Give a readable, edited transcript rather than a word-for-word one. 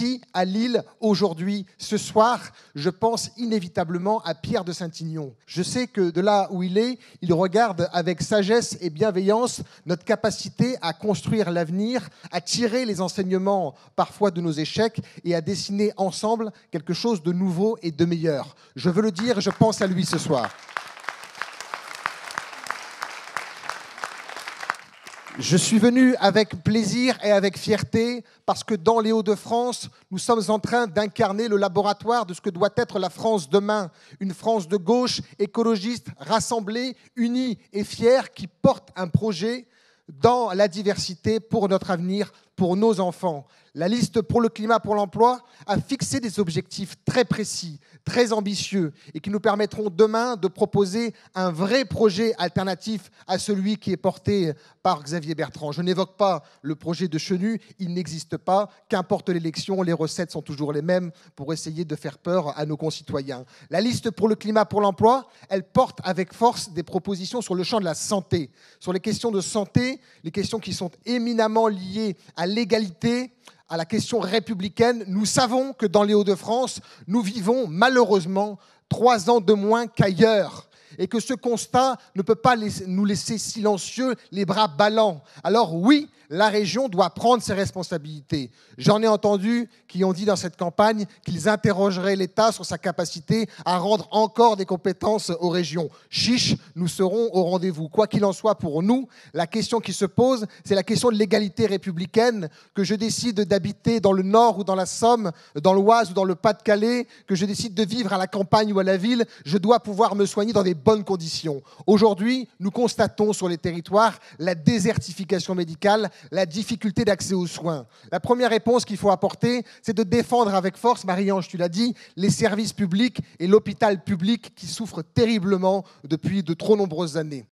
ici, à Lille, aujourd'hui, ce soir, je pense inévitablement à Pierre de Saint-Ignon. Je sais que de là où il regarde avec sagesse et bienveillance notre capacité à construire l'avenir, à tirer les enseignements parfois de nos échecs et à dessiner ensemble quelque chose de nouveau et de meilleur. Je veux le dire, je pense à lui ce soir. Je suis venu avec plaisir et avec fierté parce que dans les Hauts-de-France, nous sommes en train d'incarner le laboratoire de ce que doit être la France demain. Une France de gauche, écologiste, rassemblée, unie et fière qui porte un projet dans la diversité pour notre avenir, pour nos enfants. La liste pour le climat, pour l'emploi a fixé des objectifs très précis, très ambitieux et qui nous permettront demain de proposer un vrai projet alternatif à celui qui est porté par Xavier Bertrand. Je n'évoque pas le projet de Chenu, il n'existe pas. Qu'importe l'élection, les recettes sont toujours les mêmes pour essayer de faire peur à nos concitoyens. La liste pour le climat, pour l'emploi, elle porte avec force des propositions sur le champ de la santé. Sur les questions de santé, les questions qui sont éminemment liées à l'égalité, à la question républicaine, nous savons que dans les Hauts-de-France, nous vivons malheureusement 3 ans de moins qu'ailleurs et que ce constat ne peut pas nous laisser silencieux, les bras ballants. Alors oui, la région doit prendre ses responsabilités. J'en ai entendu qui ont dit dans cette campagne qu'ils interrogeraient l'État sur sa capacité à rendre encore des compétences aux régions. Chiche, nous serons au rendez-vous. Quoi qu'il en soit pour nous, la question qui se pose, c'est la question de l'égalité républicaine, que je décide d'habiter dans le Nord ou dans la Somme, dans l'Oise ou dans le Pas-de-Calais, que je décide de vivre à la campagne ou à la ville, je dois pouvoir me soigner dans des bonnes conditions. Aujourd'hui, nous constatons sur les territoires la désertification médicale, la difficulté d'accès aux soins. La première réponse qu'il faut apporter, c'est de défendre avec force, Marie-Ange, tu l'as dit, les services publics et l'hôpital public qui souffrent terriblement depuis de trop nombreuses années.